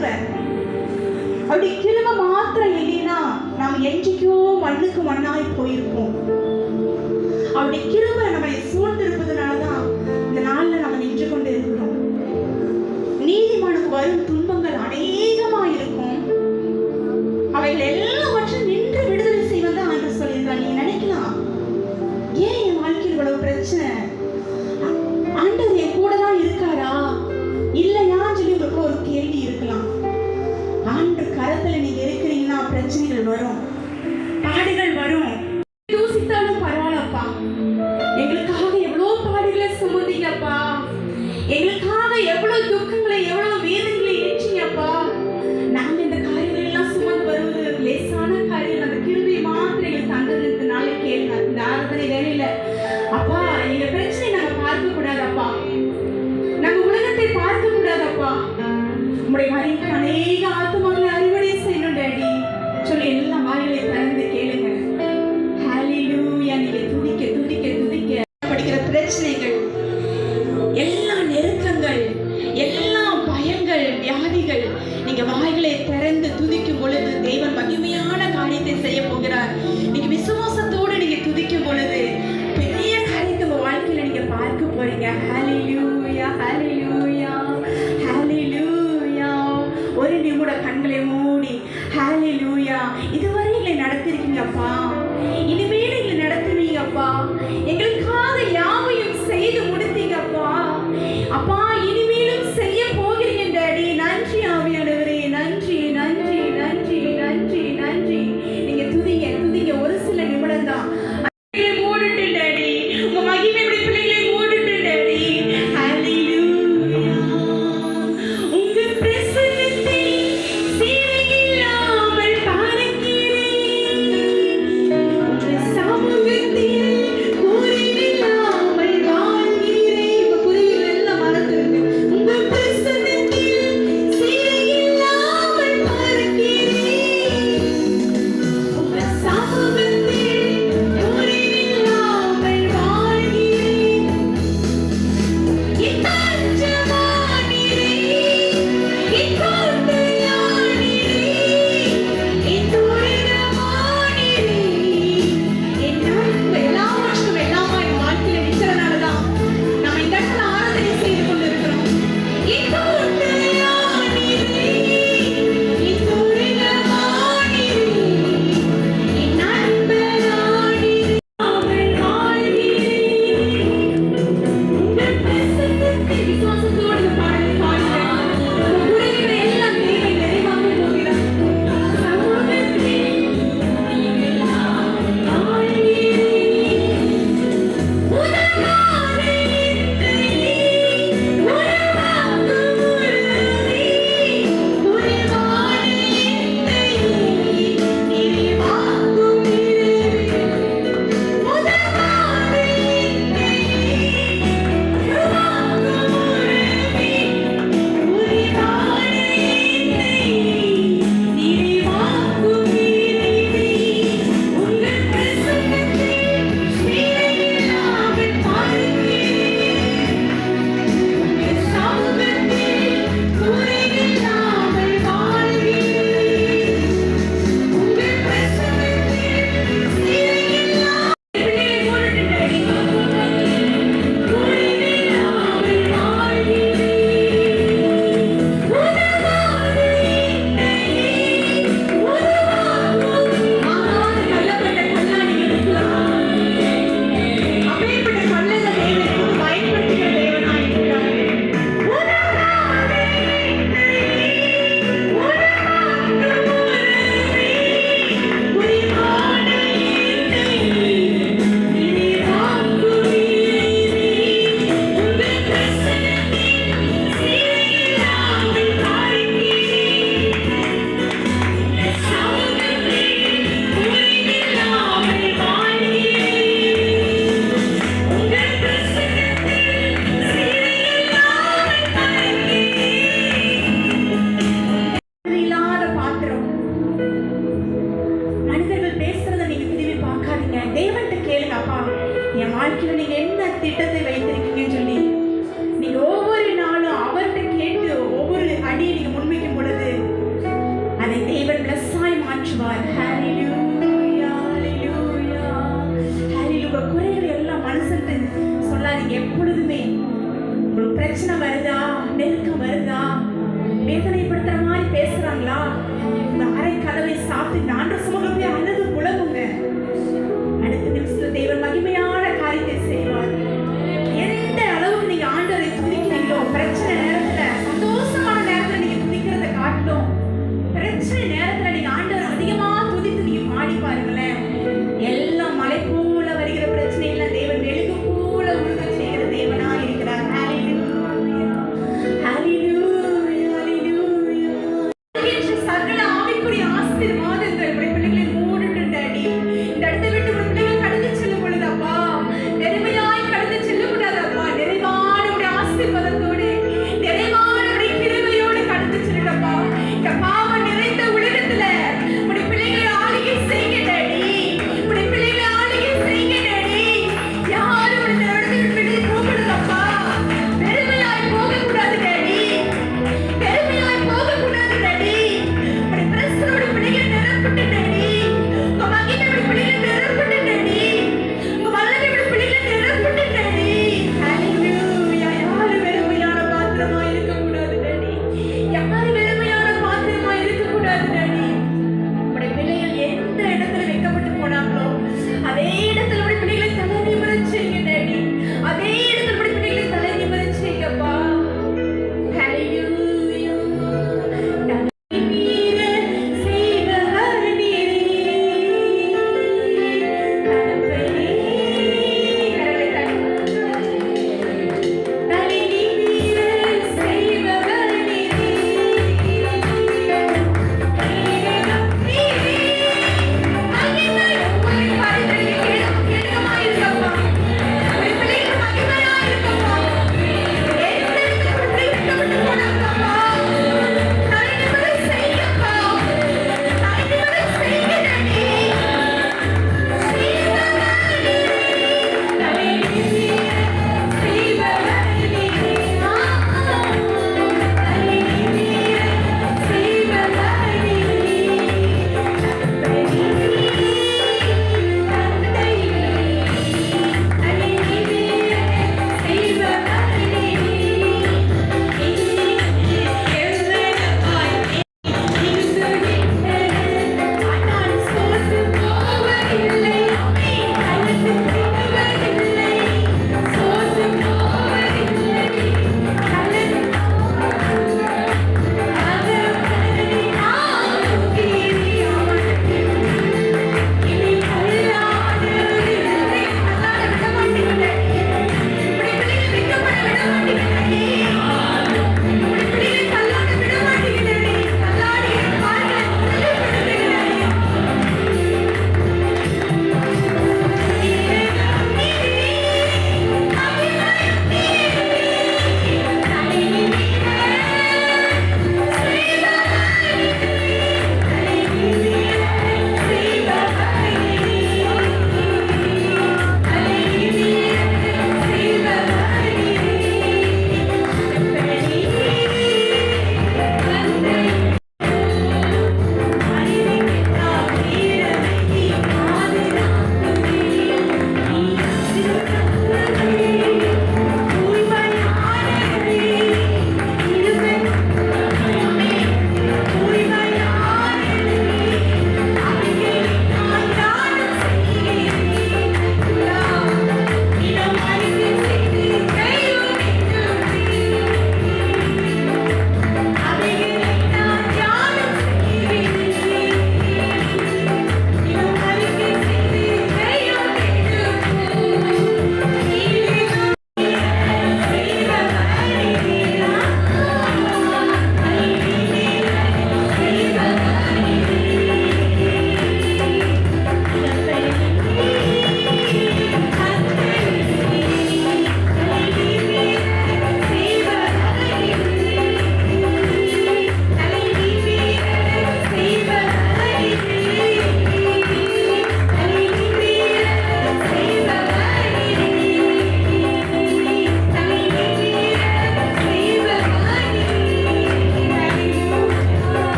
கிருபை. அவருடைய கிருபை மாத்திரம் இல்லைன்னா நாம் என்றைக்கோ மண்ணுக்கு மண்ணாய் போயிருப்போம். அவருடைய கிருபை நம்மை சூழ்ந்திருப்பதனாலதான் இந்த நாள்ல நம்ம நின்று கொண்டு இருக்கிறோம். நீதிமானுக்கு வரும் துன்பங்கள் அநேகமா இருக்கும். அவைகள் எல்லாவற்றும் நின்று விடுதலை செய்வதான் ஆண்டு சொல்லியிருக்காங்க. நீங்க நினைக்கலாம், ஏன் என் வாழ்க்கையில் இவ்வளவு பிரச்சனை, ஆண்டவர் என் கூட தான் இருக்காரா இல்லையா சொல்லி உங்களுக்கு ஒரு கேள்வி இருக்கலாம். ஆண்டு கரத்துல நீங்க இருக்கிறீங்கன்னா பிரச்சனைகள் வரும், பாடுகள் வரும். யோசித்தாலும் பரவாயில்லப்பா, எங்களுக்காக எவ்வளவு பாடுகளை சுமந்தீங்கப்பா, எங்களுக்காக எவ்வளவு துக்கங்களை எவ்வளவு வேதனைகளை ஏற்றீங்கப்பா. நாங்க இந்த காரியங்கள் எல்லாம் சுமந்து வருவது லேசான காரியம். அந்த கிருபையை மாத்திரம் எங்களுக்கு தந்ததுனால கேளுங்க. இந்த ஆராதனை வேலையில அப்பா எங்க பிரச்சனை நாங்க பார்க்க கூடாதப்பா, நாங்க உலகத்தை பார்க்க கூடாதப்பா, உங்களுடைய மறைக்கு அநேக ஆத்மாக்களை அறுவடை செய்யணும் டாடி சொல்லி எல்லாம் வாயிலை திறந்து கேளுங்க. ஹல்லேலூயா. நீங்க துதிக்க துதிக்க துதிக்க படிக்கிற பிரச்சனைகள், எல்லா நெருக்கங்கள், எல்லா பயங்கள், வியாதிகள், நீங்க வாய்களை திறந்து துதிக்கும் பொழுது தேவன் மகிமையான காரியத்தை செய்ய போகிறார். நீங்க விசுவாசத்தோடு நீங்க துதிக்கும் பொழுது பெரிய காரியத்தை உங்க வாழ்க்கையில நீங்க பார்க்க போறீங்க. ஹல்லேலூயா ஹல்லேலூயா ஹல்லேலூயா. ஒரு நிமிட கண்களை மூடி ஹல்லேலூயா. இதுவரை எங்களை நடத்திருக்கீங்கப்பா, இனிமேல் எங்களை நடத்துவீங்கப்பா, எங்களுக்காக யாவையும் செய்து முடித்தீங்கப்பா. அப்பா இனிமேலும் செய்ய போகிறீங்க டாடி. நன்றி ஆவியானவரே, நன்றி நன்றி நன்றி நன்றி நன்றி. நீங்க துதிங்க துதிங்க. ஒரு சில நிமிடம் தான் மூடிட்டு டாடி, உங்க மகிமை பிள்ளைகளை மூடிட்டு டாடி. ஹல்லேலூயா. உங்க பிரசன்னத்தை சீரையில்லாமல் பார்க்கிறேன், உங்க சமூகத்தில் குறைவில்லாமல் வாழ்கிறேன். உங்க குறைகள் எல்லாம் மறந்துருங்க. மாற்றுவார். ஹalleluya ஹalleluya ஹalleluya. குறைகளை எல்லாம் மனசுக்கு சொல்லாதீங்க. எப்பொழுதுமே உங்களுக்கு பிரச்சனை வருதா, நெருக்கம் வருதா, வேதனைப்படுத்துற மாதிரி பேசுறாங்களா, இந்த அறை கதவை சாத்தி ஆண்டவர் சமூகத்துல போய் அழுது புலம்புங்க. அடுத்த நிமிஷத்துல தேவன் மகிமையான காரியத்தை செய்வார். எந்த அளவுக்கு நீங்க ஆண்டவரை துதிக்கிறீங்களோ, பிரச்சனை நேரத்துல, சந்தோஷமான நேரத்துல நீங்க துதிக்கிறத காட்டும், பிரச்சனை நேரத்துல நீங்க ஆண்டவரை அதிகமா துதித்து நீங்க பாடி பாருங்களேன். எல்லாம் மலை போல வருகிற பிரச்சனை எல்லாம் தேவன் மெழுகு போல உருக செய்கிற தேவனா இருக்கிறார். ஹalleluya ஹalleluya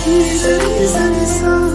Jesus is the song.